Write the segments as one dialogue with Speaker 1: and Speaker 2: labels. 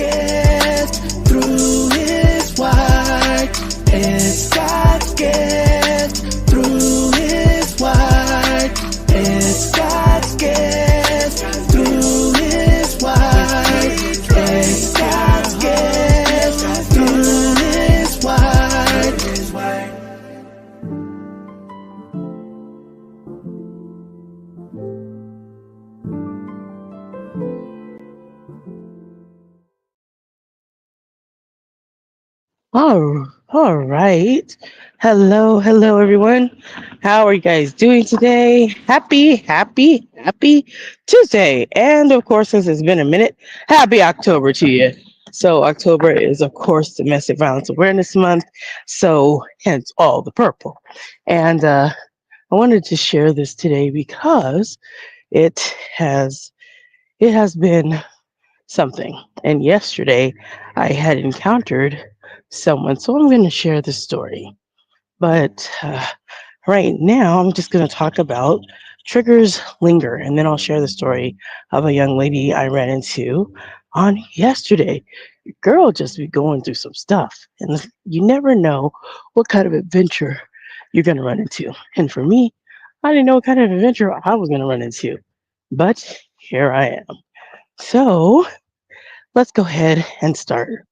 Speaker 1: gift through his word. It's God's gift through his word. It's God's gift through his word. It's God's gift through his word.
Speaker 2: All right. Hello, everyone. How are you guys doing today? Happy Tuesday. And of course, since it's been a minute, happy October to you. So, October is, of course, Domestic Violence Awareness Month. So, hence all the purple. And I wanted to share this today because it has it has been something. And yesterday, I had encountered someone. So I'm going to share the story. But right now, I'm just going to talk about triggers linger. And then I'll share the story of a young lady I ran into on yesterday. Girl just be going through some stuff. And you never know what kind of adventure you're going to run into. And for me, I didn't know what kind of adventure I was going to run into. But here I am. So let's go ahead and start.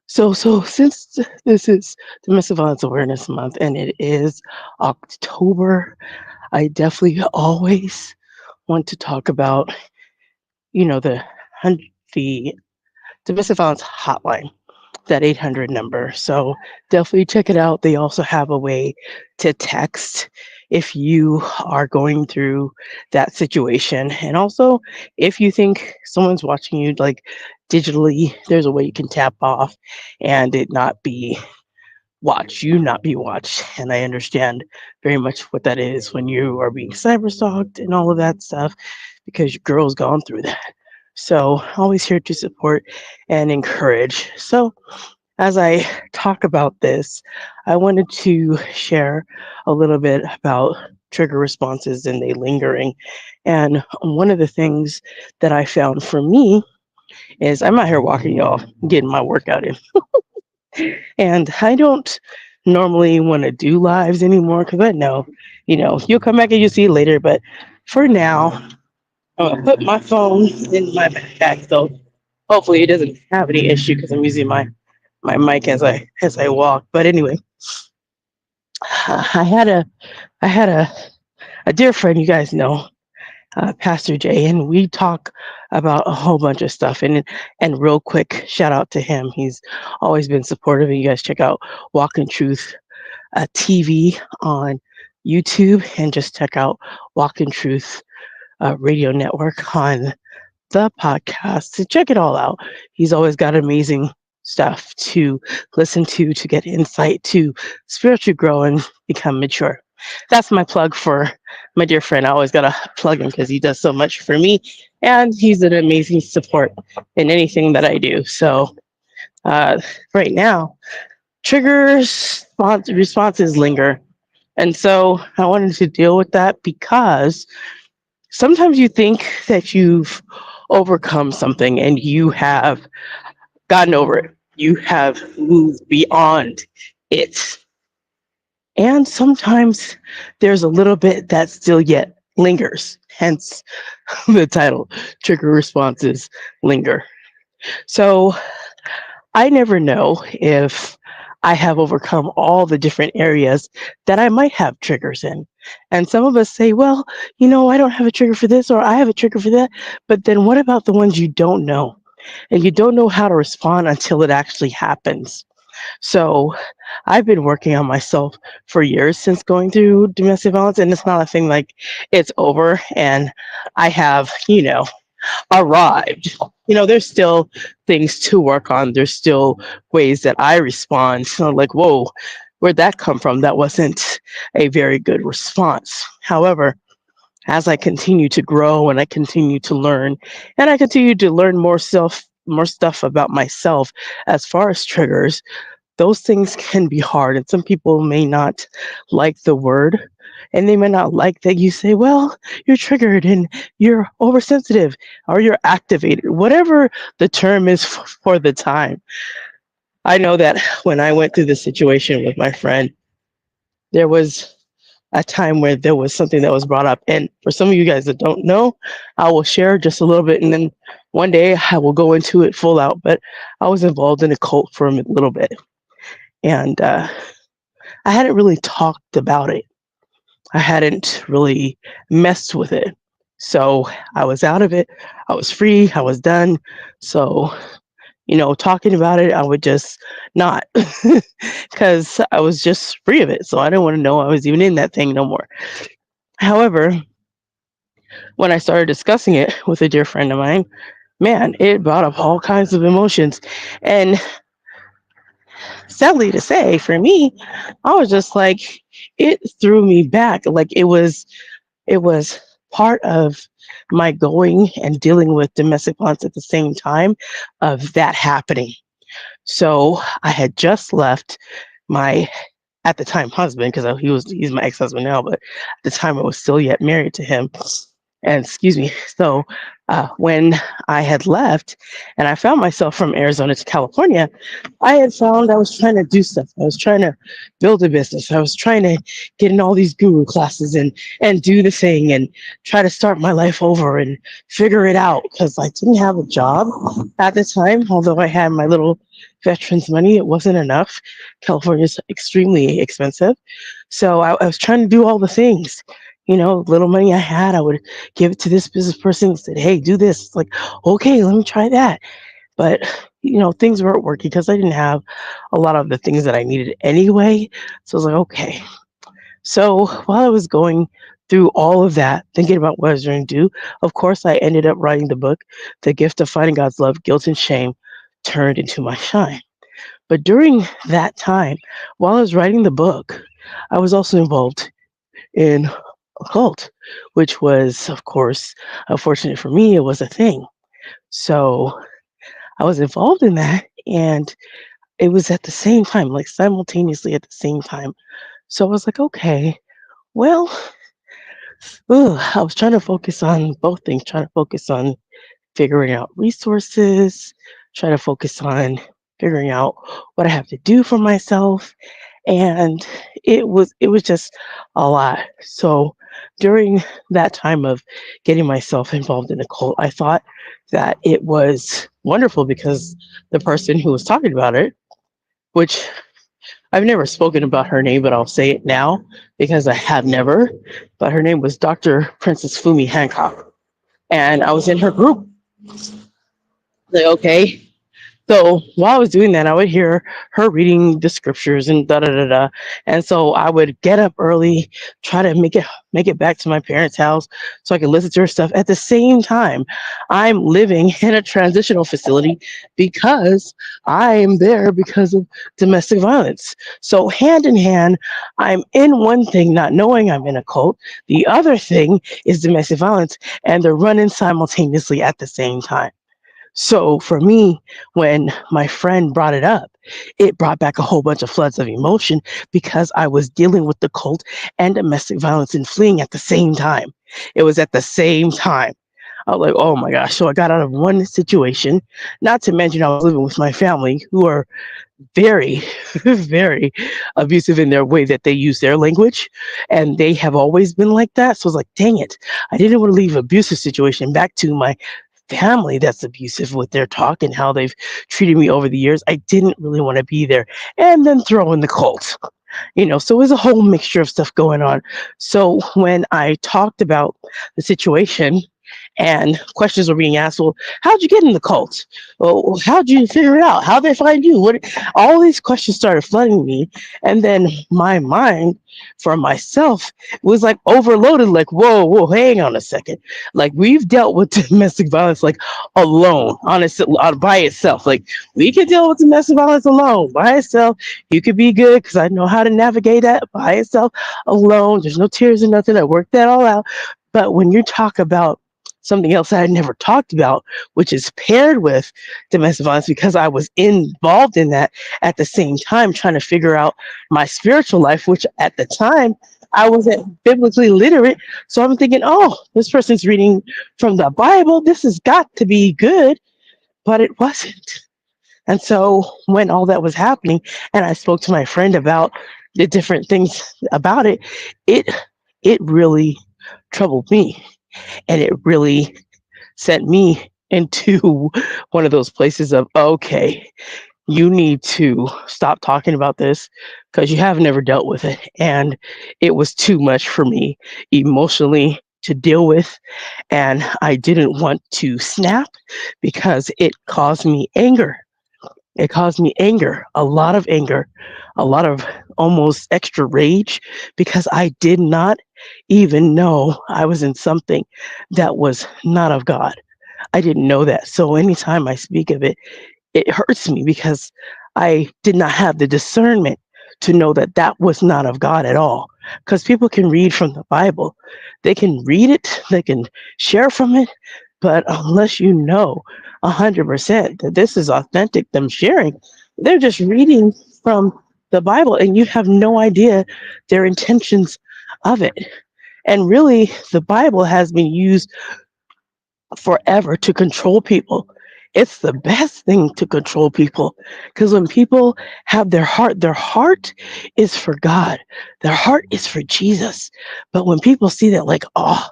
Speaker 2: So since this is Domestic Violence Awareness Month and it is October, I definitely always want to talk about, the the domestic violence hotline, that 800 number. So definitely check it out. They also have a way to text if you are going through that situation. And also, if you think someone's watching you like digitally, there's a way you can tap off and it not be you not be watched. And I understand very much what that is when you are being cyber stalked and all of that stuff because your girl's gone through that. So always here to support and encourage. So as I talk about this, I wanted to share a little bit about trigger responses and they lingering. And one of the things that I found for me is I'm out here walking, y'all, getting my workout in. And I don't normally want to do lives anymore because I know, you'll come back and you'll see it later. But for now, I'm going to put my phone in my backpack. So hopefully it doesn't have any issue because I'm using my mic as I walk. But anyway, I had a dear friend, you guys know, Pastor Jay, and we talk about a whole bunch of stuff. And real quick, shout out to him. He's always been supportive. And you guys check out Walk in Truth TV on YouTube, and just check out Walk in Truth Radio Network on the podcast to check it all out. He's always got amazing stuff to listen to get insight, to spiritually grow and become mature. That's my plug for my dear friend. I always got to plug him because he does so much for me and he's an amazing support in anything that I do. So, right now, responses linger. And so I wanted to deal with that because sometimes you think that you've overcome something and you have gotten over it. You have moved beyond it. And sometimes there's a little bit that still yet lingers, hence the title, Trigger Responses Linger. So I never know if I have overcome all the different areas that I might have triggers in. And some of us say, well, I don't have a trigger for this or I have a trigger for that. But then what about the ones you don't know? And you don't know how to respond until it actually happens. So I've been working on myself for years since going through domestic violence. And it's not a thing like it's over and I have, arrived. There's still things to work on. There's still ways that I respond. So like, whoa, where'd that come from? That wasn't a very good response. However, as I continue to grow and I continue to learn and I continue to learn more stuff about myself as far as triggers, those things can be hard. And some people may not like the word, And they might not like that you say, well, you're triggered and you're oversensitive or you're activated, whatever the term is for the time. I know that when I went through this situation with my friend, there was a time where there was something that was brought up. And for some of you guys that don't know, I will share just a little bit and then one day I will go into it full out. But I was involved in a cult for a little bit. And I hadn't really talked about it, I hadn't really messed with it. So I was out of it. I was free. I was done. So, talking about it, I would just not because I was just free of it. So I didn't want to know I was even in that thing no more. However, when I started discussing it with a dear friend of mine, man, it brought up all kinds of emotions. And sadly to say, for me, I was just like, it threw me back. Like it was part of my going and dealing with domestic violence at the same time of that happening. So I had just left my at the time husband because he's my ex-husband now, but at the time I was still yet married to him. And excuse me. So when I had left and I found myself from Arizona to California, I had found I was trying to do stuff. I was trying to build a business. I was trying to get in all these guru classes and do the thing and try to start my life over and figure it out because I didn't have a job at the time. Although I had my little veterans money, it wasn't enough. California is extremely expensive. So I was trying to do all the things. Little money I had, I would give it to this business person and said, hey, do this. It's like, okay, let me try that. But, things weren't working because I didn't have a lot of the things that I needed anyway. So I was like, okay. So while I was going through all of that, thinking about what I was going to do, of course, I ended up writing the book, The Gift of Finding God's Love, Guilt and Shame Turned into My Shine. But during that time, while I was writing the book, I was also involved in a cult, which was, of course, unfortunate for me, it was a thing. So I was involved in that, and it was at the same time, like simultaneously at the same time. So I was like, okay, well, I was trying to focus on both things, trying to focus on figuring out resources, trying to focus on figuring out what I have to do for myself. And it was just a lot. So during that time of getting myself involved in a cult, I thought that it was wonderful because the person who was talking about it, which I've never spoken about her name, but I'll say it now because I have never. But her name was Dr. Princess Fumi Hancock. And I was in her group. Like, okay, so while I was doing that, I would hear her reading the scriptures and da da da da. And so I would get up early, try to make it back to my parents' house so I could listen to her stuff. At the same time, I'm living in a transitional facility because I am there because of domestic violence. So hand in hand, I'm in one thing, not knowing I'm in a cult. The other thing is domestic violence, and they're running simultaneously at the same time. So for me, when my friend brought it up, it brought back a whole bunch of floods of emotion because I was dealing with the cult and domestic violence and fleeing at the same time. It was at the same time. I was like, oh my gosh. So I got out of one situation, not to mention I was living with my family who are very, very abusive in their way that they use their language. And they have always been like that. So I was like, dang it. I didn't want to leave abusive situation back to my family that's abusive with their talk and how they've treated me over the years. I didn't really want to be there. And then throw in the cult. So it was a whole mixture of stuff going on. So when I talked about the situation and questions were being asked, well, how'd you get in the cult? Well, how'd you figure it out? How'd they find you? What all these questions started flooding me. And then my mind for myself was like overloaded, like, whoa, hang on a second. Like we've dealt with domestic violence like alone, honestly, by itself. Like we can deal with domestic violence alone by itself. You could be good because I know how to navigate that by itself alone. There's no tears or nothing. I worked that all out. But when you talk about something else that I never talked about, which is paired with domestic violence, because I was involved in that at the same time, trying to figure out my spiritual life, which at the time I wasn't biblically literate. So I'm thinking, oh, this person's reading from the Bible. This has got to be good. But it wasn't. And so when all that was happening and I spoke to my friend about the different things about it, it it really troubled me, and it really sent me into one of those places of, okay, you need to stop talking about this because you have never dealt with it, and it was too much for me emotionally to deal with, and I didn't want to snap because it caused me anger. It caused me anger, a lot of almost extra rage, because I did not even know I was in something that was not of God. I didn't know that. So anytime I speak of it, it hurts me because I did not have the discernment to know that that was not of God at all. Because people can read from the Bible, they can read it, they can share from it, but unless you know 100% that this is authentic, them sharing, they're just reading from the Bible and you have no idea their intentions of it. And really, the Bible has been used forever to control people. It's the best thing to control people because when people have their heart is for God, their heart is for Jesus. But when people see that, like, oh,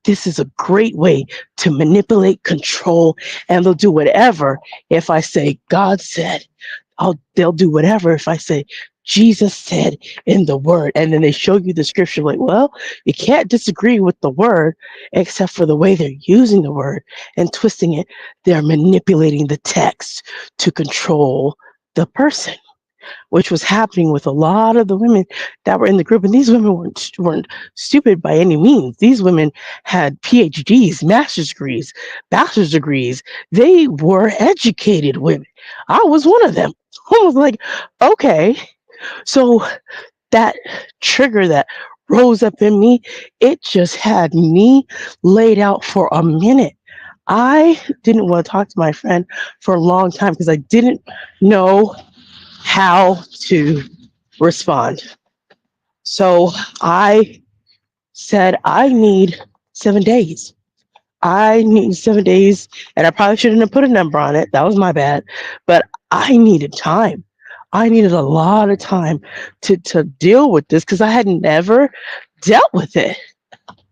Speaker 2: this is a great way to manipulate, control, and they'll do whatever if I say God said, they'll do whatever if I say Jesus said in the word. And then they show you the scripture like, well, you can't disagree with the word except for the way they're using the word and twisting it. They're manipulating the text to control the person, which was happening with a lot of the women that were in the group. And these women weren't stupid by any means. These women had PhDs, master's degrees, bachelor's degrees. They were educated women. I was one of them. I was like, okay, so that trigger that rose up in me, it just had me laid out for a minute. I didn't want to talk to my friend for a long time because I didn't know how to respond. So I said, I need 7 days. I need 7 days. And I probably shouldn't have put a number on it. That was my bad. But I needed time. I needed a lot of time to deal with this because I had never dealt with it.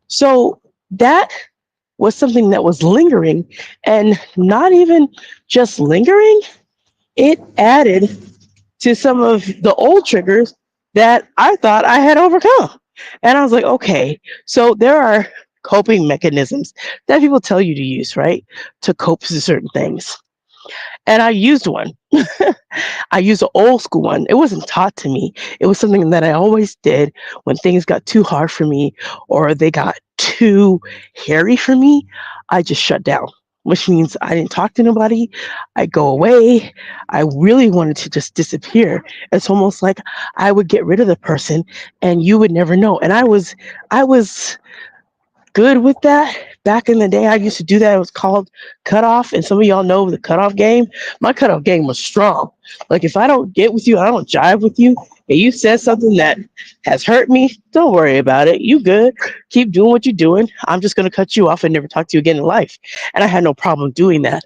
Speaker 2: So that was something that was lingering and not even just lingering, it added to some of the old triggers that I thought I had overcome. And I was like, okay, so there are coping mechanisms that people tell you to use, right? To cope to certain things. And I used one. I used an old school one. It wasn't taught to me. It was something that I always did when things got too hard for me or they got too hairy for me. I just shut down, which means I didn't talk to nobody. I go away. I really wanted to just disappear. It's almost like I would get rid of the person and you would never know. And I was good with that. Back in the day, I used to do that. It was called cutoff. And some of y'all know the cutoff game. My cutoff game was strong. Like, if I don't get with you, I don't jive with you, and you said something that has hurt me, don't worry about it. You good. Keep doing what you're doing. I'm just going to cut you off and never talk to you again in life. And I had no problem doing that.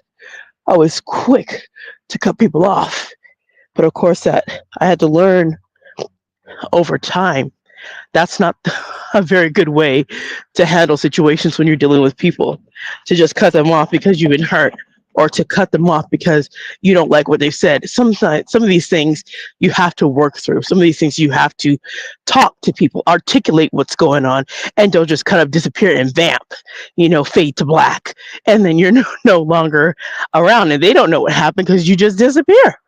Speaker 2: I was quick to cut people off. But of course, that I had to learn over time that's not a very good way to handle situations when you're dealing with people. To just cut them off because you've been hurt, or to cut them off because you don't like what they've said. Sometimes some of these things you have to work through. Some of these things you have to talk to people, articulate what's going on, and don't just kind of disappear and vamp, fade to black, and then you're no longer around, and they don't know what happened because you just disappear.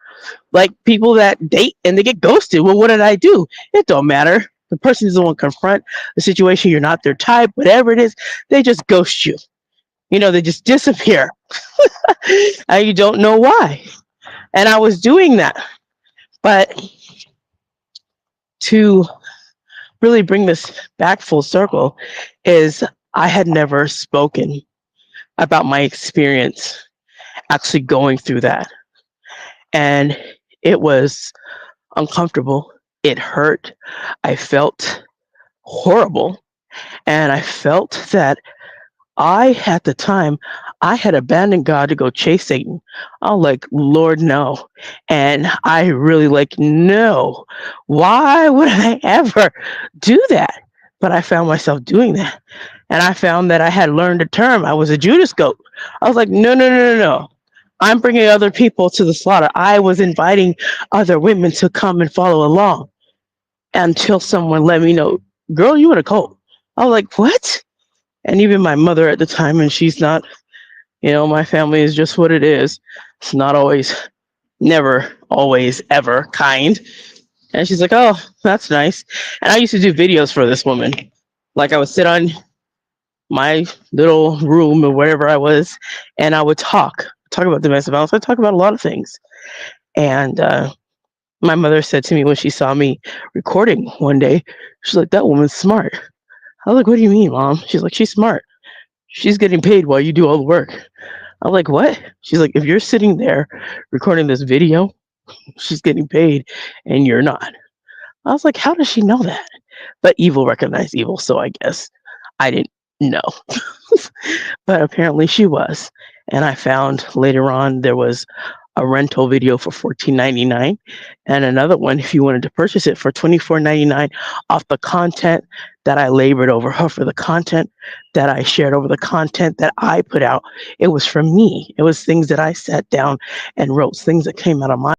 Speaker 2: Like people that date and they get ghosted. Well, what did I do? It don't matter. The person doesn't want to confront the situation. You're not their type, whatever it is. They just ghost you. They just disappear. And you don't know why. And I was doing that. But to really bring this back full circle is I had never spoken about my experience actually going through that. And it was uncomfortable. It hurt. I felt horrible. And I felt that at the time, I had abandoned God to go chase Satan. I was like, Lord, no. And I really like, no. Why would I ever do that? But I found myself doing that. And I found that I had learned a term. I was a Judas goat. I was like, no, no, no, no, no. I'm bringing other people to the slaughter. I was inviting other women to come and follow along until someone let me know, girl, you in a cult. I was like, what? And even my mother at the time, and she's not, my family is just what it is. It's not always, never, always, ever kind. And she's like, oh, that's nice. And I used to do videos for this woman. Like I would sit on my little room or wherever I was, and I would talk about domestic violence. I talk about a lot of things. And my mother said to me when she saw me recording one day, she's like, that woman's smart. I was like, what do you mean, Mom? She's like, she's smart. She's getting paid while you do all the work. I'm like, what? She's like, if you're sitting there recording this video, she's getting paid and you're not. I was like, how does she know that? But evil recognized evil, so I guess I didn't know. But apparently she was. And I found later on there was a rental video for $14.99 and another one if you wanted to purchase it for $24.99 off the content that I labored over, for the content that I shared, over the content that I put out. It was from me. It was things that I sat down and wrote, things that came out of my.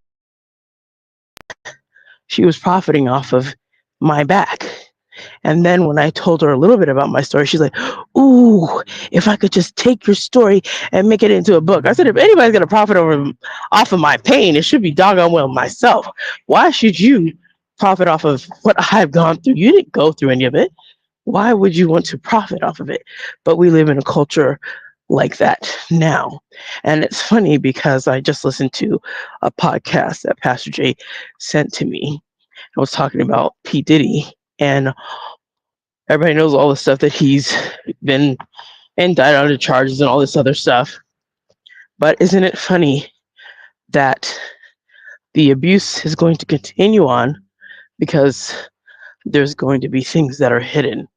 Speaker 2: She was profiting off of my back. And then when I told her a little bit about my story, she's like, ooh, if I could just take your story and make it into a book. I said, if anybody's going to profit off of my pain, it should be doggone well myself. Why should you profit off of what I've gone through? You didn't go through any of it. Why would you want to profit off of it? But we live in a culture like that now. And it's funny because I just listened to a podcast that Pastor Jay sent to me. I was talking about P. Diddy, and everybody knows all the stuff that he's been indicted under charges and all this other stuff. But isn't it funny that the abuse is going to continue on because there's going to be things that are hidden?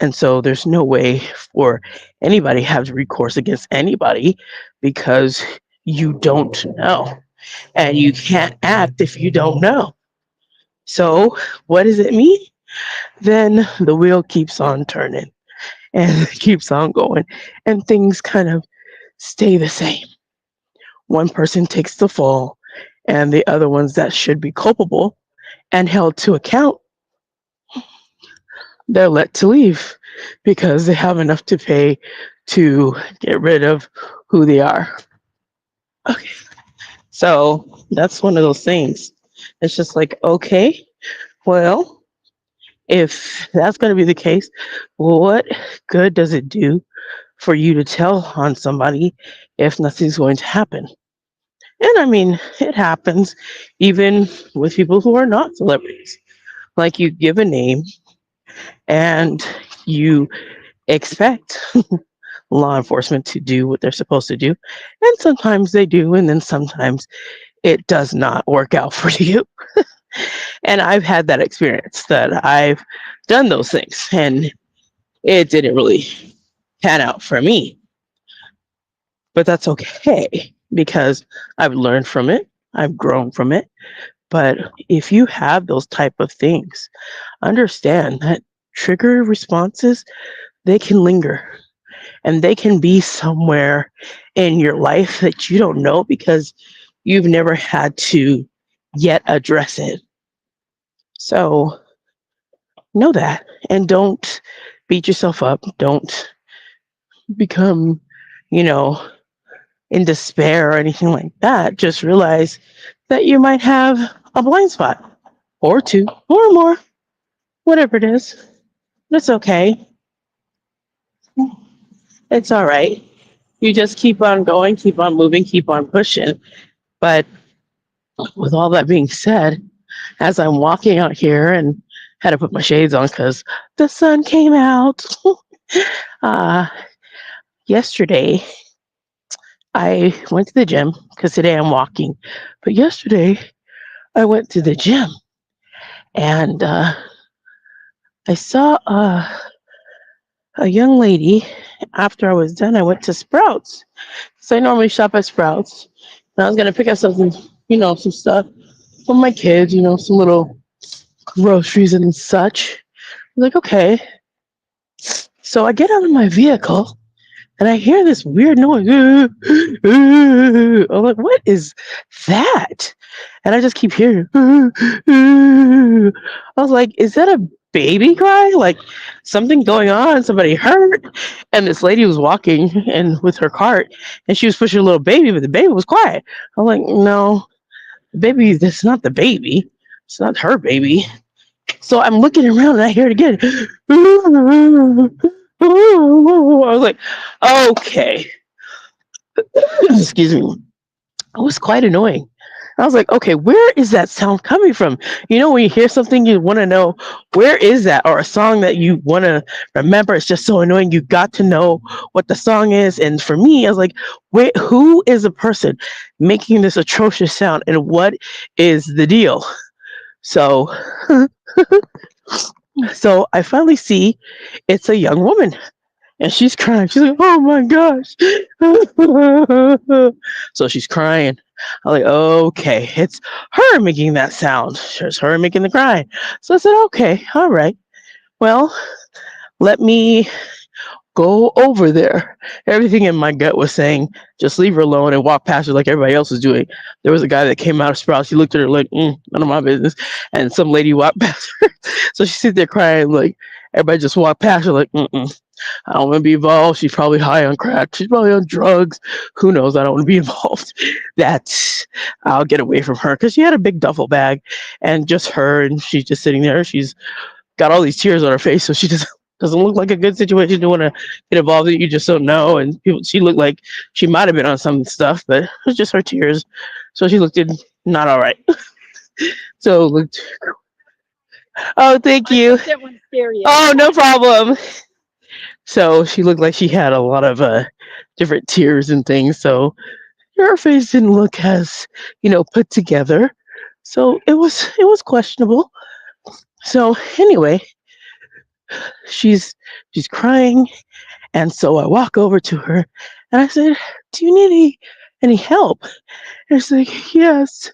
Speaker 2: And so there's no way for anybody to have recourse against anybody because you don't know. And you can't act if you don't know. So what does it mean? Then the wheel keeps on turning and keeps on going, and things kind of stay the same. One person takes the fall, and the other ones that should be culpable and held to account, they're let to leave because they have enough to pay to get rid of who they are. Okay, so that's one of those things. It's just like, okay, well, if that's going to be the case, what good does it do for you to tell on somebody if nothing's going to happen? And I mean, it happens even with people who are not celebrities. Like you give a name and you expect law enforcement to do what they're supposed to do. And sometimes they do, and then sometimes it does not work out for you. And I've had that experience that I've done those things and it didn't really pan out for me. But that's okay because I've learned from it, I've grown from it. But if you have those type of things, understand that trigger responses, they can linger and they can be somewhere in your life that you don't know because you've never had to yet address it. So know that and don't beat yourself up. Don't become, you know, in despair or anything like that. Just realize that you might have a blind spot or two or more, whatever it is. It's okay. It's all right. You just keep on going, keep on moving, keep on pushing. But with all that being said, as I'm walking out here and had to put my shades on because the sun came out. uh, Yesterday, I went to the gym because today I'm walking. But yesterday, I went to the gym and I saw a young lady. After I was done, I went to Sprouts. So I normally shop at Sprouts. And I was gonna pick up something, some stuff for my kids, some little groceries and such. I'm like, okay. So I get out of my vehicle and I hear this weird noise. I'm like, what is that? And I just keep hearing. I was like, is that a baby cry? Like something going on? Somebody hurt? And this lady was walking and with her cart, and she was pushing a little baby, but the baby was quiet. I'm like, no, the baby. That's not the baby. It's not her baby. So I'm looking around and I hear it again. I was like, okay, excuse me. It was quite annoying. I was like, okay, where is that sound coming from? When you hear something, you want to know where is that, or a song that you want to remember. It's just so annoying. You got to know what the song is. And for me, I was like, wait, who is the person making this atrocious sound, and what is the deal? So, so I finally see it's a young woman. And she's crying. She's like, "Oh my gosh!" So she's crying. I'm like, "Okay, it's her making that sound. It's her making the cry." So I said, "Okay, all right. Well, let me go over there." Everything in my gut was saying, "Just leave her alone and walk past her like everybody else was doing." There was a guy that came out of Sprouts. He looked at her like, "None of my business." And some lady walked past her, so she sit there crying like everybody just walked past her like, "Mm." I don't want to be involved. She's probably high on crack. She's probably on drugs. Who knows? I don't want to be involved. That's I'll get away from her because she had a big duffel bag, and just her, and she's just sitting there. She's got all these tears on her face, so she doesn't look like a good situation to want to get involved in. You just don't know. And she looked like she might have been on some stuff, but it was just her tears. So she looked not all right. So looked. Oh, thank you. Oh, no problem. So she looked like she had a lot of different tears and things. So her face didn't look as put together. So it was questionable. So anyway, she's she's crying, and so I walk over to her and I said, "Do you need any help?" And she's like, "Yes,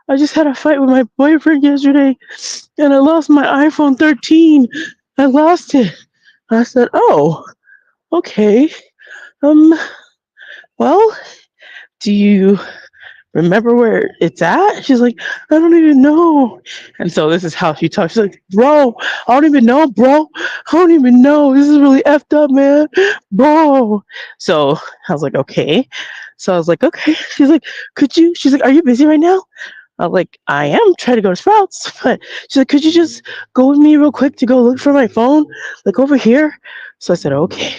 Speaker 2: I just had a fight with my boyfriend yesterday, and I lost my iPhone 13. I lost it." I said, "Oh, okay. Um, well, do you remember where it's at?" She's like, "I don't even know." And so this is how she talks. She's like, "Bro, I don't even know, bro. I don't even know. This is really effed up, man. Bro." So I was like, okay. So I was like, okay. She's like, "Could you?" She's like, "Are you busy right now?" I was like, "I am trying to go to Sprouts." But she's like, "Could you just go with me real quick to go look for my phone? Like over here?" So I said, okay.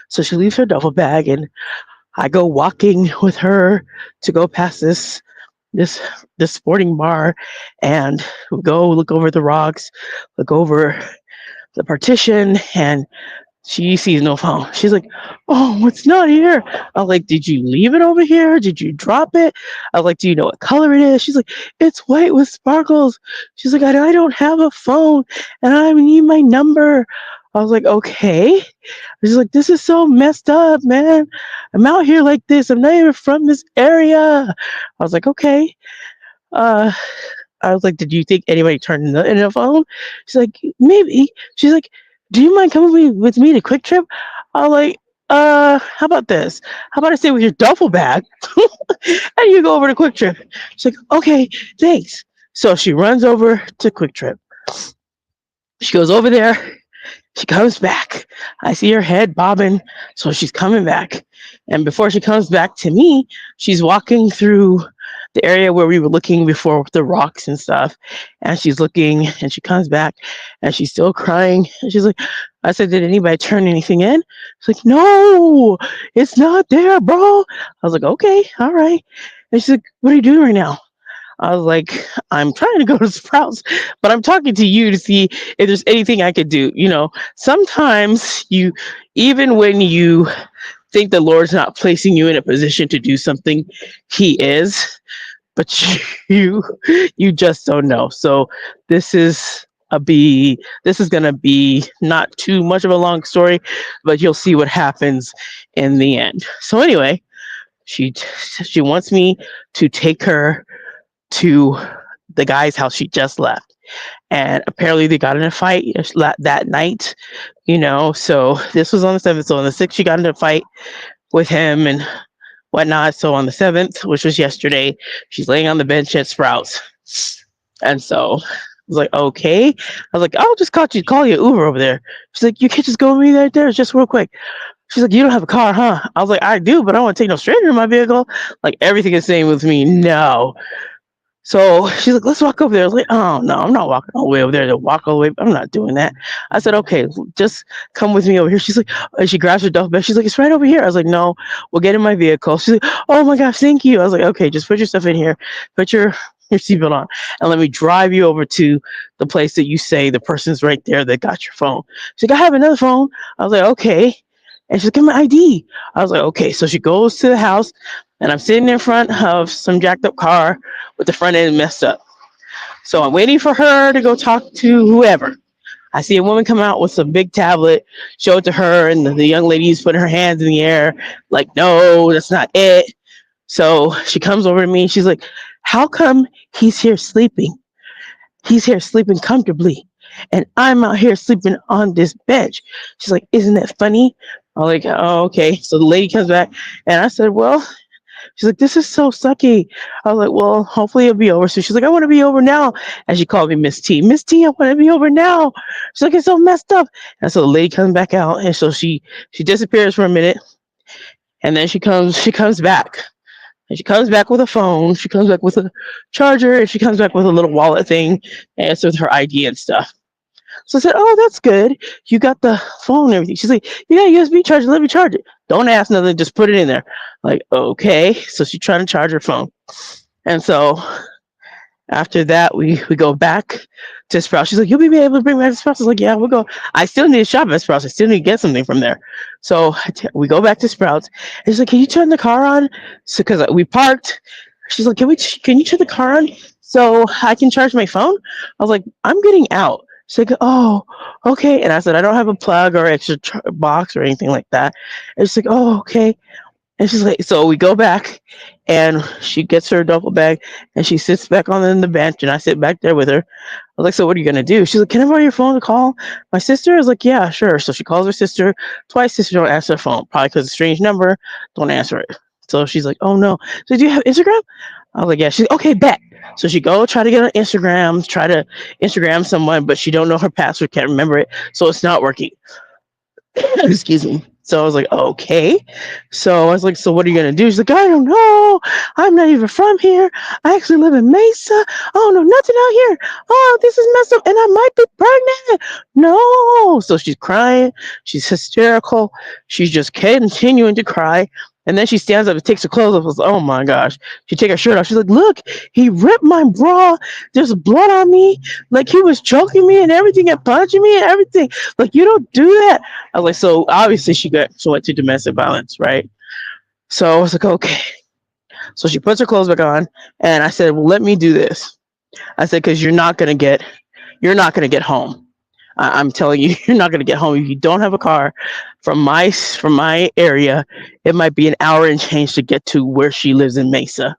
Speaker 2: So she leaves her duffel bag, and I go walking with her to go past this this sporting bar, and we go look over the rocks, look over the partition, and she sees no phone. She's like, "Oh, it's not here." I was like, "Did you leave it over here? Did you drop it?" I was like, "Do you know what color it is?" She's like, "It's white with sparkles." She's like, I don't have a phone and I need my number." I was like, "Okay." She's like, "This is so messed up, man. I'm out here like this. I'm not even from this area." I was like, "Okay." Uh, I was like, "Did you think anybody turned in a phone?" She's like, "Maybe." She's like, "Do you mind coming with me to Quick Trip?" I was like, how about this? How about I stay with your duffel bag and you go over to Quick Trip?" She's like, "Okay, thanks." So she runs over to Quick Trip. She goes over there. She comes back. I see her head bobbing, so she's coming back. And before she comes back to me, she's walking through the area where we were looking before with the rocks and stuff. And she's looking and she comes back and she's still crying. And she's like, I said, "Did anybody turn anything in?" She's like, "No, it's not there, bro." I was like, "Okay, all right." And she's like, "What are you doing right now?" I was like, "I'm trying to go to Sprouts, but I'm talking to you to see if there's anything I could do." Sometimes even when you think the Lord's not placing you in a position to do something, He is, but you just don't know. So this is be this is gonna be not too much of a long story, but you'll see what happens in the end. So anyway, she she wants me to take her to the guy's house she just left. And apparently they got in a fight that night, So this was on the 7th. So on the 6th, she got in a fight with him and whatnot. So on the 7th, which was yesterday, she's laying on the bench at Sprouts. And so I was like, okay. I was like, I'll just call you Uber over there. She's like, you can't just go with me right there, just real quick. She's like, you don't have a car, huh? I was like, I do, but I don't want to take no stranger in my vehicle. Like everything is saying with me, no. So she's like, let's walk over there. I was like, oh no, I'm not walking all the way over there to walk all the way. I'm not doing that. I said, okay, just come with me over here. She's like, and she grabs her duffel bag. She's like, it's right over here. I was like, no, we'll get in my vehicle. She's like, oh my gosh, thank you. I was like, okay, just put your stuff in here, put your seatbelt on, and let me drive you over to the place that you say the person's right there that got your phone. She's like, I have another phone. I was like, okay. And she's like, give me my ID. I was like, okay. So she goes to the house, and I'm sitting in front of some jacked up car with the front end messed up. So I'm waiting for her to go talk to whoever. I see a woman come out with some big tablet, show it to her, and the young lady's putting her hands in the air, like, no, that's not it. So she comes over to me and she's like, how come he's here sleeping? He's here sleeping comfortably. And I'm out here sleeping on this bench. She's like, isn't that funny? I'm like, oh, okay. So the lady comes back and I said, well, she's like, this is so sucky. I was like, well, hopefully it'll be over. So she's like, I want to be over now. And she called me Miss T. Miss T, I want to be over now. She's like, it's so messed up. And so the lady comes back out. And so she disappears for a minute. And then she comes back. And she comes back with a phone. She comes back with a charger. And she comes back with a little wallet thing. And it's with her ID and stuff. So I said, oh, that's good. You got the phone and everything. She's like, you got a USB charger. Let me charge it. Don't ask nothing. Just put it in there. Like, okay. So she's trying to charge her phone. And so after that, we go back to Sprouts. She's like, you'll be able to bring me back to Sprouts. I was like, yeah, we'll go. I still need to shop at Sprouts. I still need to get something from there. So we go back to Sprouts. And she's like, can you turn the car on? So because we parked. She's like, can you turn the car on so I can charge my phone? I was like, I'm getting out. She's like, oh, okay. And I said, I don't have a plug or extra box or anything like that. And she's like, oh, okay. And she's like, so we go back and she gets her duffel bag and she sits back on the bench and I sit back there with her. I was like, so what are you going to do? She's like, can I borrow your phone to call my sister? I was like, yeah, sure. So she calls her sister twice. Sister don't answer her phone, probably because it's a strange number. Don't answer it. So she's like, oh no. So do you have Instagram? I was like, yeah. She's like, okay, bet. So she go try to get on Instagram, try to Instagram someone, but she don't know her password, can't remember it. So it's not working. Excuse me. So I was like, okay. So I was like, so what are you going to do? She's like, I don't know. I'm not even from here. I actually live in Mesa. I don't know nothing out here. Oh, this is messed up. And I might be pregnant. No. So she's crying. She's hysterical. She's just continuing to cry. And then she stands up and takes her clothes off. I was like, oh my gosh. She take her shirt off. She's like, look, he ripped my bra. There's blood on me. Like he was choking me and everything and punching me and everything. Like, you don't do that. I was like, so obviously she went to domestic violence, right? So I was like, okay. So she puts her clothes back on, and I said, well, let me do this. I said, because you're not gonna get home. I'm telling you, you're not gonna get home if you don't have a car. From my area, it might be an hour and change to get to where she lives in Mesa.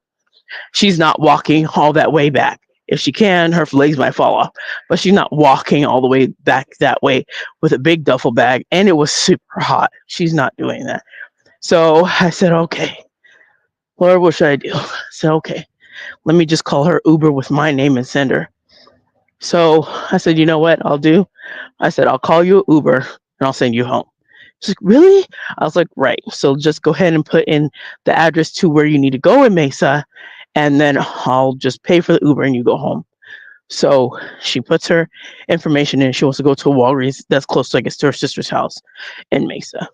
Speaker 2: She's not walking all that way back. If she can, her legs might fall off, but she's not walking all the way back that way with a big duffel bag. And it was super hot. She's not doing that. So I said, okay, Lord, what should I do? I said, okay, let me just call her Uber with my name and send her. So I said, you know what I'll do? I said, I'll call you Uber and I'll send you home. She's like, really? I was like, right. So just go ahead and put in the address to where you need to go in Mesa, and then I'll just pay for the Uber and you go home. So she puts her information in. She wants to go to a Walgreens that's close to, I guess, to her sister's house in Mesa.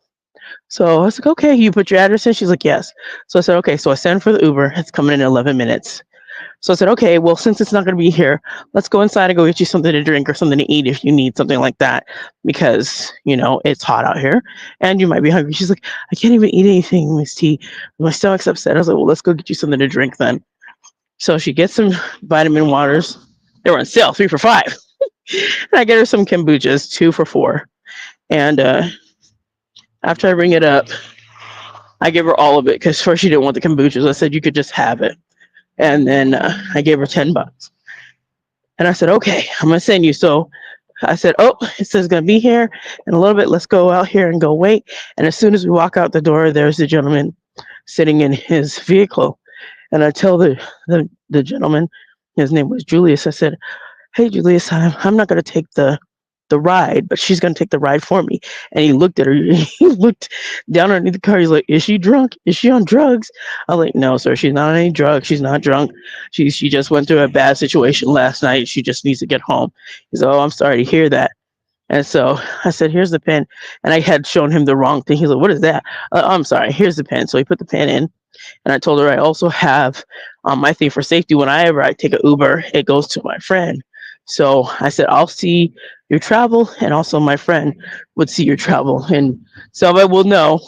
Speaker 2: So I was like, okay, you put your address in? She's like, yes. So I said, okay. So I sent for the Uber. It's coming in 11 minutes. So I said, okay, well, since it's not going to be here, let's go inside and go get you something to drink or something to eat if you need something like that, because, it's hot out here and you might be hungry. She's like, I can't even eat anything, Miss T. My stomach's upset. I was like, well, let's go get you something to drink then. So she gets some vitamin waters. They were on sale, 3 for $5. And I get her some kombuchas, 2 for $4. And after I bring it up, I give her all of it because first she didn't want the kombuchas. I said you could just have it, and then I gave her $10. And I said, okay, I'm gonna send you. So I said, oh, it says gonna be here in a little bit. Let's go out here and go wait. And as soon as we walk out the door, there's the gentleman sitting in his vehicle. And I tell the gentleman, his name was Julius. I said, hey Julius, I'm not gonna take the ride, but she's gonna take the ride for me. And he looked at her. He looked down underneath the car. He's like, "Is she drunk? Is she on drugs?" I was like, "No, sir. She's not on any drugs. She's not drunk. She just went through a bad situation last night. She just needs to get home." He's like, "Oh, I'm sorry to hear that." And so I said, "Here's the pen." And I had shown him the wrong thing. He's like, "What is that?" I'm sorry. Here's the pen. So he put the pen in, and I told her I also have my thing for safety. Whenever I take an Uber, it goes to my friend. So I said, I'll see your travel, and also my friend would see your travel. And so I will know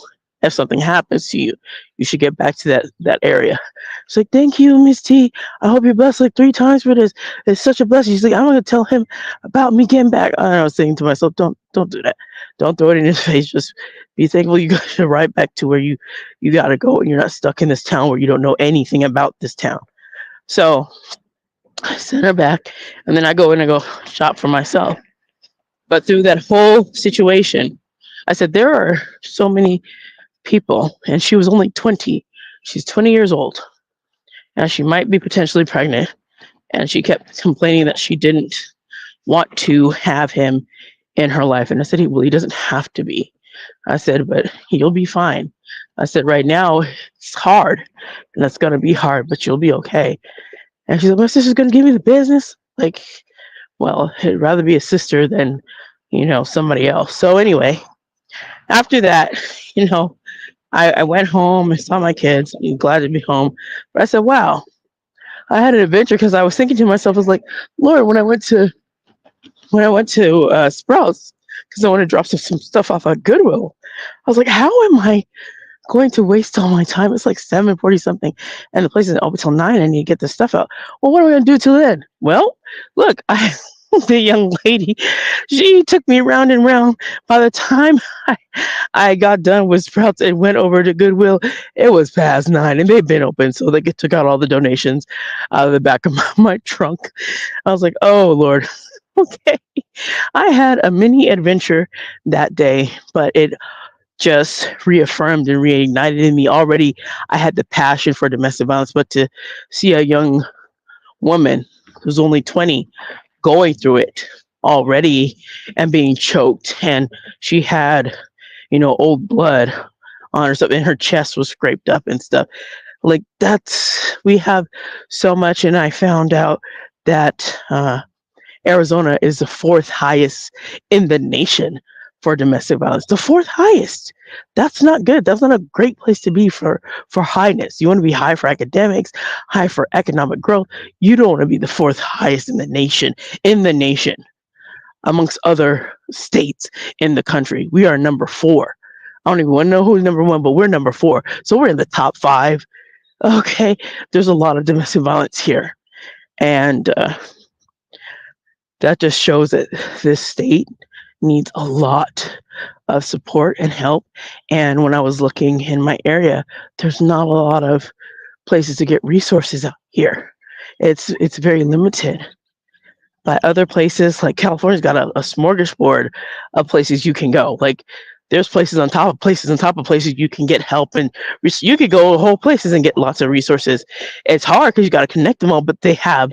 Speaker 2: if something happens to you, you should get back to that area. She's like, thank you, Miss T. I hope you're blessed like 3 times for this. It's such a blessing. She's like, I'm gonna tell him about me getting back. And I was thinking to myself, don't do that. Don't throw it in his face. Just be thankful you got right back to where you gotta go, and you're not stuck in this town where you don't know anything about this town. So I sent her back, and then I go in and go shop for myself. But through that whole situation, I said, there are so many people, and she was only 20. She's 20 years old, and she might be potentially pregnant. And she kept complaining that she didn't want to have him in her life. And I said, well, he doesn't have to be. I said, but you'll be fine. I said, right now it's hard, and it's going to be hard, but you'll be okay. And she's like, my sister's going to give me the business. Like, well, it'd rather be a sister than, somebody else. So anyway, after that, you know, I went home and saw my kids. I'm glad to be home. But I said, wow, I had an adventure because I was thinking to myself, I was like, Lord, when I went to Sprouts, because I want to drop some stuff off at Goodwill, I was like, how am I going to waste all my time? It's like 7:40 something, and the place isn't open till 9. I need to get this stuff out. Well, what am I going to do till then? Well, look, the young lady, she took me round and round. By the time I, I got done with Sprouts and went over to Goodwill, it was past 9, and they've been open, so they took out all the donations out of the back of my trunk. I was like, oh Lord. Okay. I had a mini adventure that day, but it just reaffirmed and reignited in me. Already I had the passion for domestic violence, but to see a young woman who's only 20 going through it already and being choked, and she had, old blood on herself, and her chest was scraped up and stuff. Like, we have so much. And I found out that Arizona is the fourth highest in the nation for domestic violence. The fourth highest. That's not good. That's not a great place to be for highness. You want to be high for academics, high for economic growth. You don't want to be the fourth highest in the nation, amongst other states in the country. We are number 4. I don't even want to know who's number 1, but we're number 4. So we're in the top 5. Okay. There's a lot of domestic violence here. And that just shows that this state needs a lot of support and help. And when I was looking in my area, there's not a lot of places to get resources out here. It's very limited. But other places like California's got a smorgasbord of places you can go. Like, there's places on top of places on top of places you can get help, and you could go to whole places and get lots of resources. It's hard because you got to connect them all, but they have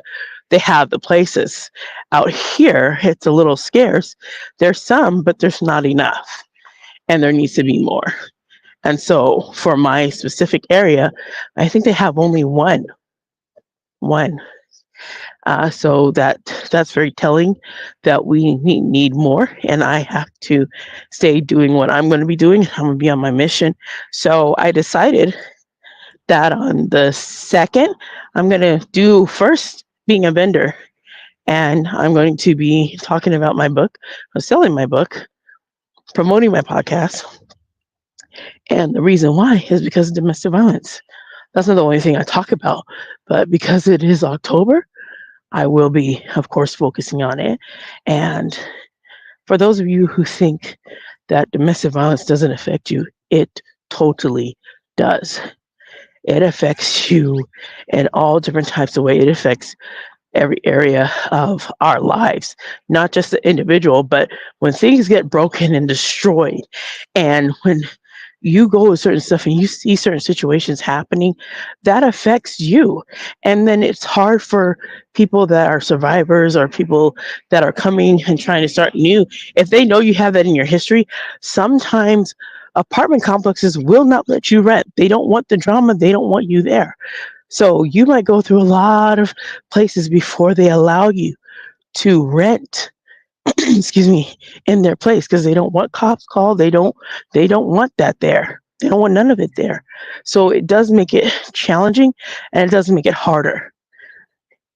Speaker 2: the places. Out here, it's a little scarce. There's some, but there's not enough, and there needs to be more. And so for my specific area, I think they have only one. So that's very telling that we need more, and I have to stay doing what I'm going to be doing. I'm going to be on my mission. So I decided that on the 2nd, I'm going to do first being a vendor, and I'm going to be talking about my book, selling my book, promoting my podcast. And the reason why is because of domestic violence. That's not the only thing I talk about, but because it is October, I will be, of course, focusing on it. And for those of you who think that domestic violence doesn't affect you, it totally does. It affects you in all different types of ways. It affects every area of our lives, not just the individual, but when things get broken and destroyed, and when you go with certain stuff and you see certain situations happening, that affects you. And then it's hard for people that are survivors or people that are coming and trying to start new. If they know you have that in your history, sometimes apartment complexes will not let you rent. They don't want the drama, they don't want you there. So you might go through a lot of places before they allow you to rent, excuse me, in their place because they don't want cops called. They don't want that there. They don't want none of it there. So it does make it challenging and it does make it harder.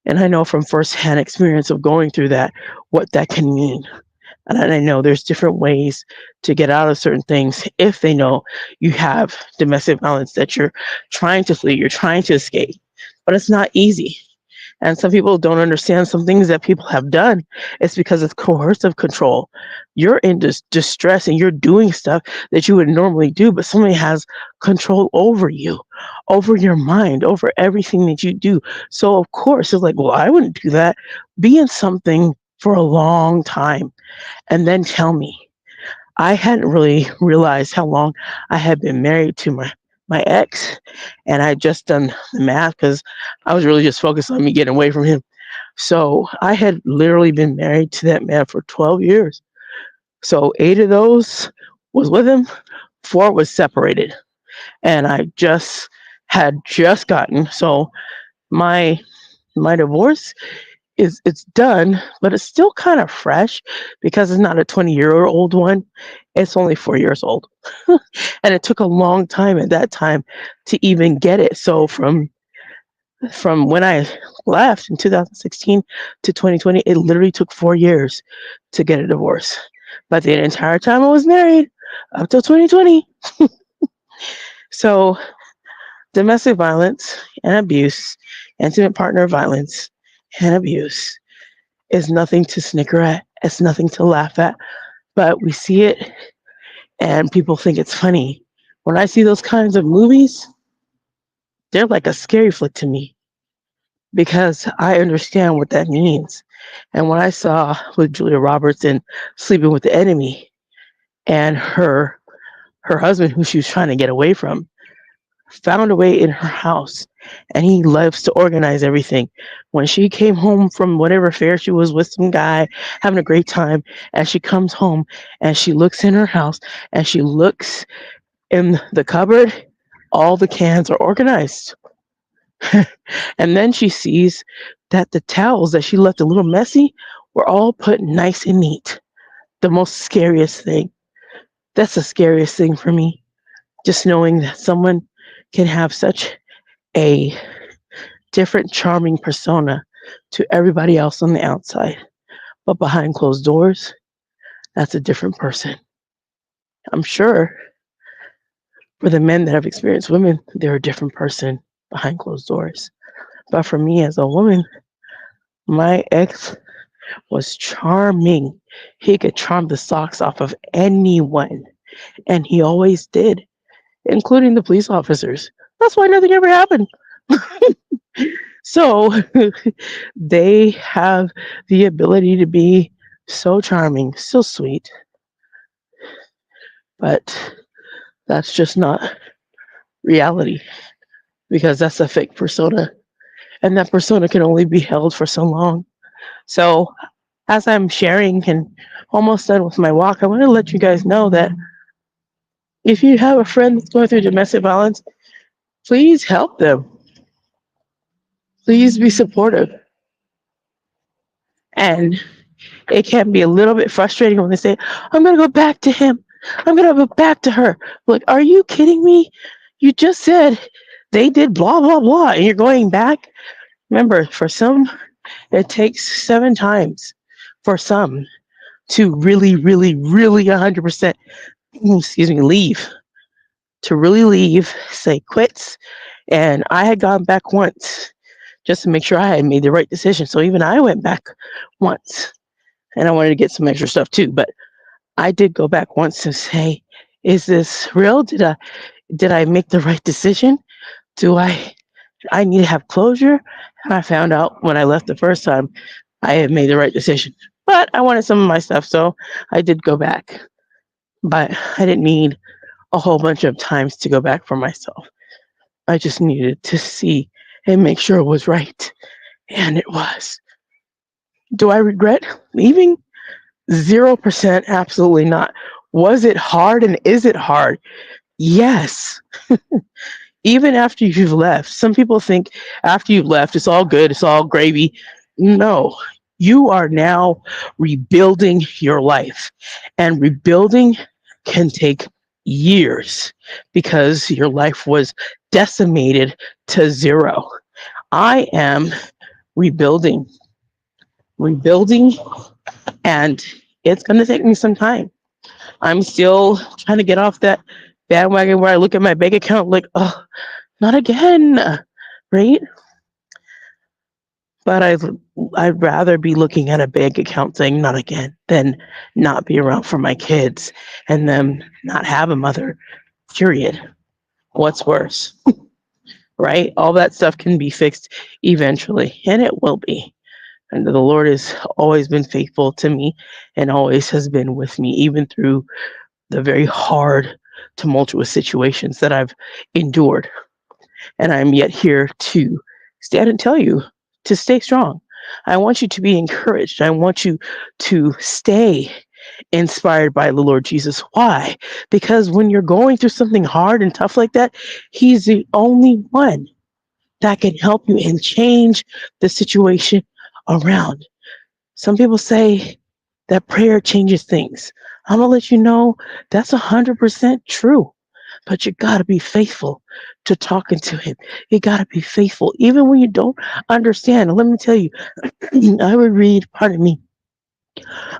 Speaker 2: And I know from firsthand experience of going through that what that can mean. And I know there's different ways to get out of certain things if they know you have domestic violence that you're trying to flee, you're trying to escape. But it's not easy. And some people don't understand some things that people have done. It's because of coercive control. You're in distress and you're doing stuff that you would normally do, but somebody has control over you, over your mind, over everything that you do. So, of course, it's like, well, I wouldn't do that. Be in something for a long time and then tell me. I hadn't really realized how long I had been married to my ex, and I had just done the math because I was really just focused on me getting away from him. So I had literally been married to that man for 12 years. So 8 of those was with him, 4 was separated, and I just gotten so my my divorce is it's done, but it's still kind of fresh because it's not a 20-year-old one. It's only 4 years old. And it took a long time at that time to even get it. So from when I left in 2016 to 2020, it literally took 4 years to get a divorce. But the entire time I was married, up till 2020. So domestic violence and abuse, intimate partner violence and abuse is nothing to snicker at. It's nothing to laugh at. But we see it and people think it's funny. When I see those kinds of movies, they're like a scary flick to me because I understand what that means. And what I saw with Julia Roberts in Sleeping with the Enemy and her husband who she was trying to get away from found a way in her house and he loves to organize everything. When she came home from whatever fair she was with some guy having a great time, and she comes home and she looks in her house and she looks in the cupboard, all the cans are organized. And then she sees that the towels that she left a little messy were all put nice and neat. The most scariest thing. That's the scariest thing for me. Just knowing that someone can have such a different, charming persona to everybody else on the outside. But behind closed doors, that's a different person. I'm sure for the men that have experienced women, they're a different person behind closed doors. But for me as a woman, my ex was charming. He could charm the socks off of anyone, and he always did, including the police officers. That's why nothing ever happened. So they have the ability to be so charming, so sweet, but that's just not reality because that's a fake persona, and that persona can only be held for so long. So, as I'm sharing and almost done with my walk, I want to let you guys know that if you have a friend that's going through domestic violence, please help them. Please be supportive. And it can be a little bit frustrating when they say, I'm going to go back to him. I'm going to go back to her. Like, are you kidding me? You just said they did blah, blah, blah, and you're going back. Remember, for some, it takes 7 times for some to really, really, really 100%, excuse me, leave. To really leave, say quits. And I had gone back once just to make sure I had made the right decision. So even I went back once, and I wanted to get some extra stuff too. But I did go back once to say, is this real? Did I make the right decision? Do I need to have closure? And I found out when I left the first time I had made the right decision. But I wanted some of my stuff, so I did go back. But I didn't need a whole bunch of times to go back for myself. I just needed to see and make sure it was right. And it was. Do I regret leaving? 0%, absolutely not. Was it hard and is it hard? Yes. Even after you've left, some people think after you've left, it's all good, it's all gravy. No, you are now rebuilding your life, and rebuilding can take years because your life was decimated to zero. I am rebuilding, rebuilding, and it's going to take me some time. I'm still trying to get off that bandwagon where I look at my bank account like, oh, not again, right? But I'd rather be looking at a bank account saying not again than not be around for my kids and them not have a mother. Period. What's worse, right? All that stuff can be fixed eventually, and it will be. And the Lord has always been faithful to me and always has been with me, even through the very hard, tumultuous situations that I've endured. And I'm yet here to stand and tell you to stay strong. I want you to be encouraged. I want you to stay inspired by the Lord Jesus. Why? Because when you're going through something hard and tough like that, He's the only one that can help you and change the situation around. Some people say that prayer changes things. I'm going to let you know that's 100% true. But you got to be faithful to talking to him. You got to be faithful, even when you don't understand. Let me tell you, I would read, pardon me,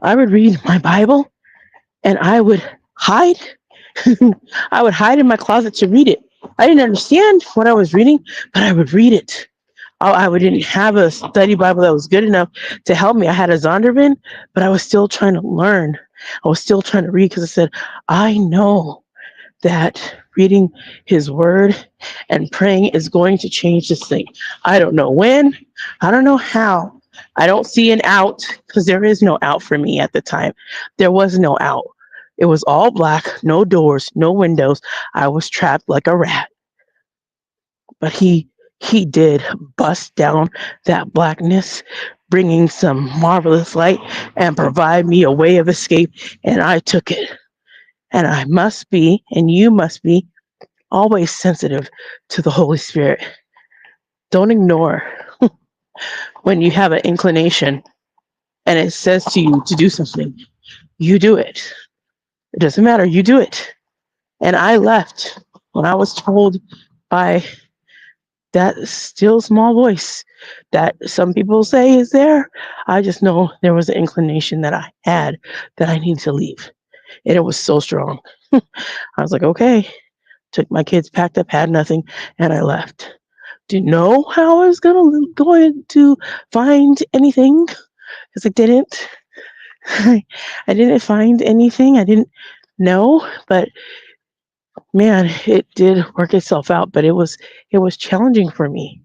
Speaker 2: I would read my Bible and I would hide. I would hide in my closet to read it. I didn't understand what I was reading, but I would read it. Didn't have a study Bible that was good enough to help me. I had a Zondervan, but I was still trying to learn. I was still trying to read because I said, I know that reading his word and praying is going to change this thing. I don't know when, I don't know how. I don't see an out because there is no out for me at the time. There was no out. It was all black, no doors, no windows. I was trapped like a rat. But he did bust down that blackness, bringing some marvelous light and provide me a way of escape, and I took it. And I must be, and you must be, always sensitive to the Holy Spirit. Don't ignore when you have an inclination and it says to you to do something. You do it. It doesn't matter. You do it. And I left when I was told by that still small voice that some people say is there. I just know there was an inclination that I had that I need to leave. And it was so strong. I was like, okay, took my kids, packed up, had nothing, and I left. Didn't know how I was going to find anything because I didn't. I didn't find anything. I didn't know, but man, it did work itself out. But it was challenging for me.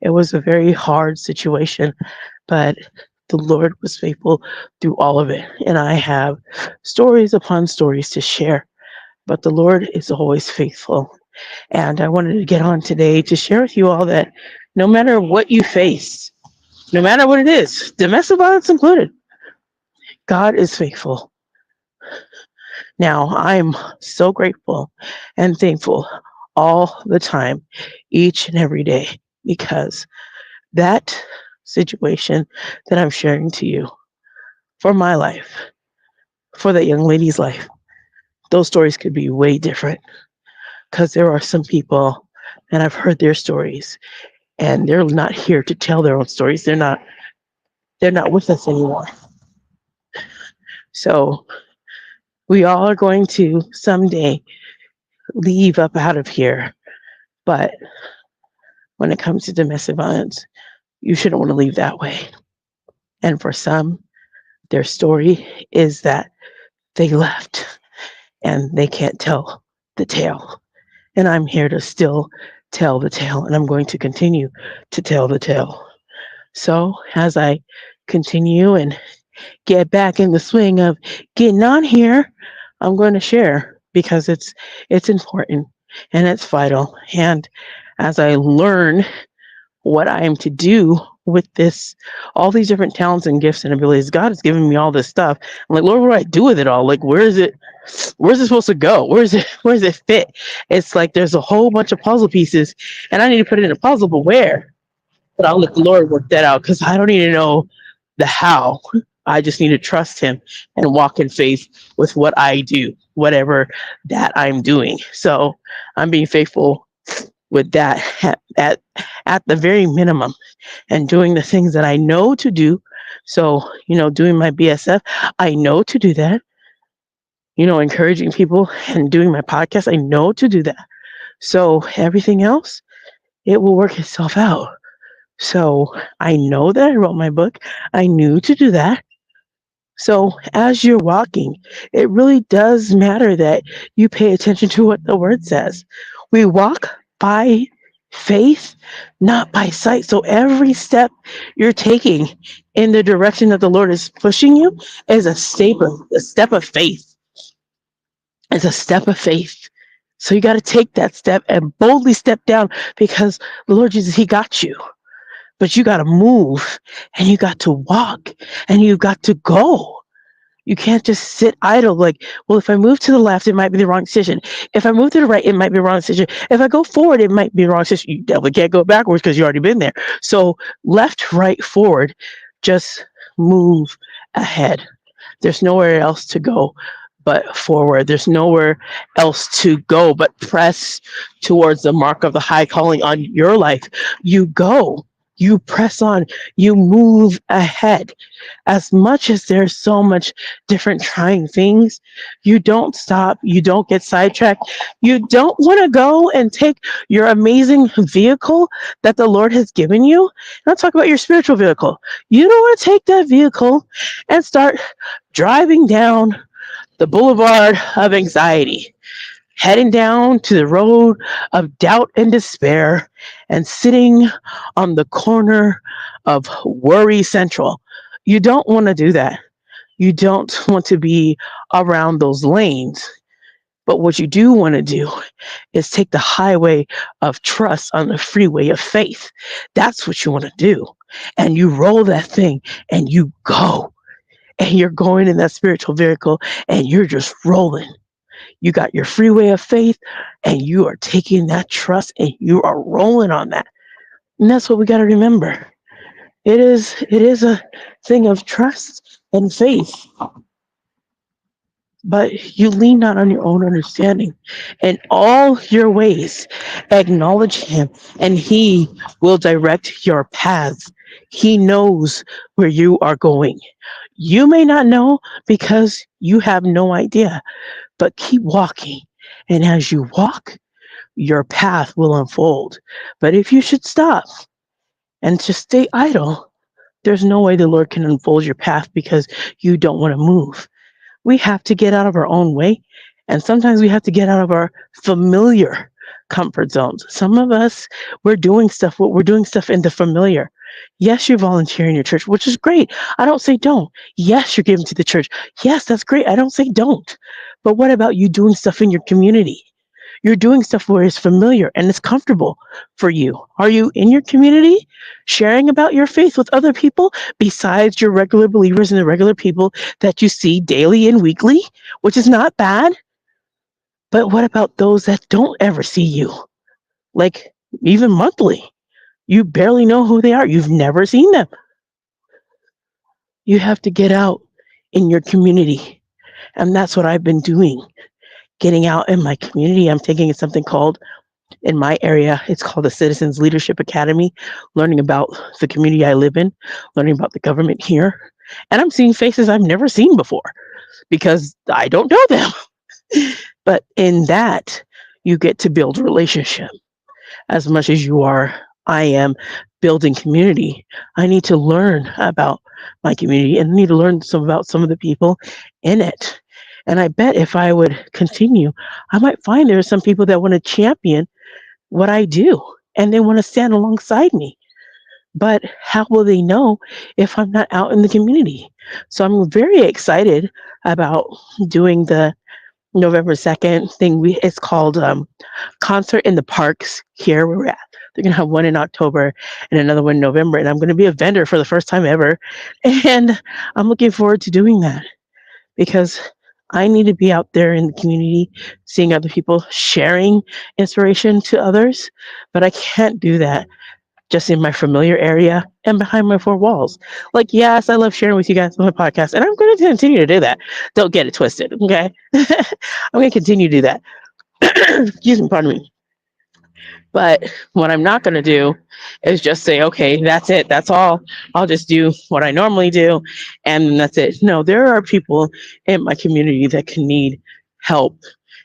Speaker 2: It was a very hard situation, but the Lord was faithful through all of it, and I have stories upon stories to share. But the Lord is always faithful. And I wanted to get on today to share with you all that no matter what you face, no matter what it is, domestic violence included, God is faithful. Now, I'm so grateful and thankful all the time, each and every day, because that situation that I'm sharing to you for my life, for that young lady's life, those stories could be way different because there are some people, and I've heard their stories, and they're not here to tell their own stories. They're not with us anymore. So we all are going to someday leave up out of here. But when it comes to domestic violence, you shouldn't want to leave that way. And for some, their story is that they left and they can't tell the tale. And I'm here to still tell the tale, and I'm going to continue to tell the tale. So, as I continue and get back in the swing of getting on here, I'm going to share because it's important and it's vital. And as I learn what I am to do with this, all these different talents and gifts and abilities, God has given me all this stuff. I'm like, Lord, what do I do with it all? Like, where is it? Where's it supposed to go? Where is it? Where does it fit? It's like there's a whole bunch of puzzle pieces, and I need to put it in a puzzle. But where? But I'll let the Lord work that out because I don't need to know the how. I just need to trust Him and walk in faith with what I do, whatever that I'm doing. So I'm being faithful with that at the very minimum and doing the things that I know to do. So, doing my BSF, I know to do that. Encouraging people and doing my podcast, I know to do that. So everything else, it will work itself out. So I know that I wrote my book. I knew to do that. So as you're walking, it really does matter that you pay attention to what the word says. We walk by faith, not by sight. So every step you're taking in the direction that the Lord is pushing you is a step of faith. It's a step of faith. So you got to take that step and boldly step down because the Lord Jesus, He got you. But you got to move and you got to walk and you got to go. You can't just sit idle like, well, if I move to the left, it might be the wrong decision. If I move to the right, it might be the wrong decision. If I go forward, it might be the wrong decision. You definitely can't go backwards because you already been there. So left, right, forward, just move ahead. There's nowhere else to go but forward. There's nowhere else to go but press towards the mark of the high calling on your life. You go, you press on, you move ahead. As much as there's so much different trying things, you don't stop, you don't get sidetracked. You don't want to go and take your amazing vehicle that the Lord has given you. Not talk about your spiritual vehicle. You don't want to take that vehicle and start driving down the boulevard of anxiety, heading down to the road of doubt and despair, and sitting on the corner of worry central. You don't want to do that. You don't want to be around those lanes. But what you do want to do is take the highway of trust on the freeway of faith. That's what you want to do. And you roll that thing and you go. And you're going in that spiritual vehicle and you're just rolling. You got your freeway of faith and you are taking that trust and you are rolling on that. And that's what we got to remember. It is a thing of trust and faith, but you lean not on your own understanding. In all your ways, acknowledge Him, and He will direct your paths. He knows where you are going. You may not know because you have no idea, but keep walking. And as you walk, your path will unfold. But if you should stop and just stay idle, there's no way the Lord can unfold your path because you don't want to move. We have to get out of our own way. And sometimes we have to get out of our familiar comfort zones. Some of us, we're doing stuff in the familiar. Yes, you're volunteering in your church, which is great. I don't say don't. Yes, you're giving to the church. Yes, that's great. I don't say don't. But what about you doing stuff in your community? You're doing stuff where it's familiar and it's comfortable for you. Are you in your community sharing about your faith with other people besides your regular believers and the regular people that you see daily and weekly, which is not bad? But what about those that don't ever see you? Like even monthly. You barely know who they are. You've never seen them. You have to get out in your community. And that's what I've been doing. Getting out in my community. I'm taking something called in my area, it's called the Citizens Leadership Academy, learning about the community I live in, learning about the government here. And I'm seeing faces I've never seen before because I don't know them. But in that, you get to build relationship as much as you are I am building community. I need to learn about my community and need to learn some about some of the people in it. And I bet if I would continue, I might find there are some people that want to champion what I do and they want to stand alongside me. But how will they know if I'm not out in the community? So I'm very excited about doing the November 2nd thing. It's called Concert in the Parks here where we're at. They're gonna have one in October and another one in November, and I'm gonna be a vendor for the first time ever. And I'm looking forward to doing that because I need to be out there in the community, seeing other people sharing inspiration to others. But I can't do that just in my familiar area and behind my four walls. Like, yes, I love sharing with you guys on my podcast, and I'm going to continue to do that. Don't get it twisted, okay? I'm going to continue to do that. Excuse me, pardon me. But what I'm not going to do is just say, okay, that's it, that's all. I'll just do what I normally do, and that's it. No, there are people in my community that can need help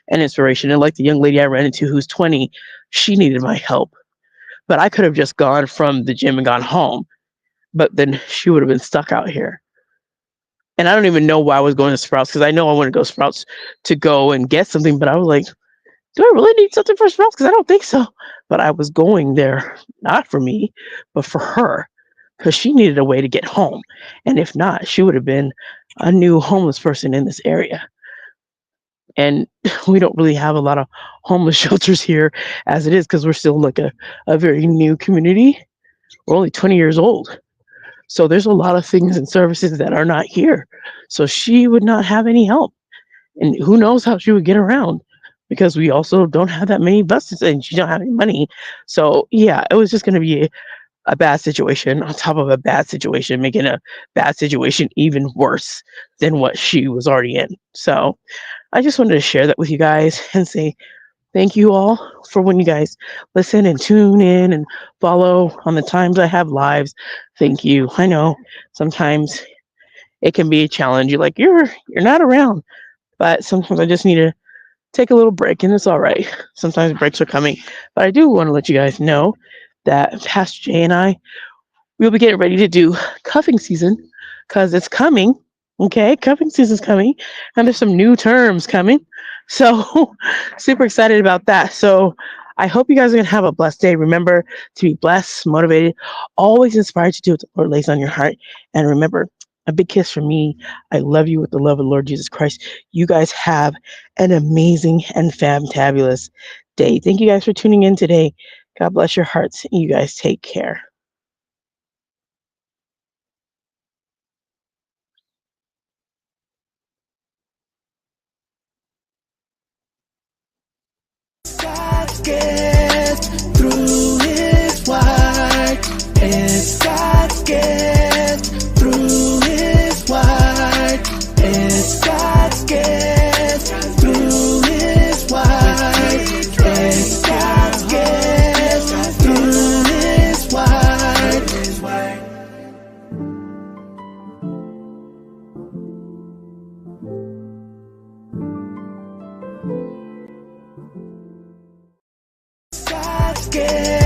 Speaker 2: and inspiration. And like the young lady I ran into who's 20, she needed my help. But I could have just gone from the gym and gone home, but then she would have been stuck out here. And I don't even know why I was going to Sprouts because I know I want to go Sprouts to go and get something, but I was like, do I really need something for Sprouts? Because I don't think so. But I was going there not for me, but for her because she needed a way to get home. And if not, she would have been a new homeless person in this area. And we don't really have a lot of homeless shelters here as it is because we're still like a very new community. We're only 20 years old. So there's a lot of things and services that are not here. So she would not have any help. And who knows how she would get around because we also don't have that many buses and she don't have any money. So yeah, it was just going to be a bad situation on top of a bad situation, making a bad situation even worse than what she was already in. So I just wanted to share that with you guys and say thank you all for when you guys listen and tune in and follow on the times I have lives. Thank you. I know sometimes it can be a challenge. You're not around, but sometimes I just need to take a little break and it's all right. Sometimes breaks are coming. But I do want to let you guys know that Pastor Jay and I we'll be getting ready to do cuffing season because it's coming. Okay, cuffing season's coming, and there's some new terms coming. So, super excited about that. So, I hope you guys are going to have a blessed day. Remember to be blessed, motivated, always inspired to do what the Lord lays on your heart. And remember, a big kiss from me. I love you with the love of the Lord Jesus Christ. You guys have an amazing and fantabulous day. Thank you guys for tuning in today. God bless your hearts. You guys take care.
Speaker 1: God's gift through his word. It's God's gift through his word. It's God's gift through his word. It's God's gift through his word. God's gift.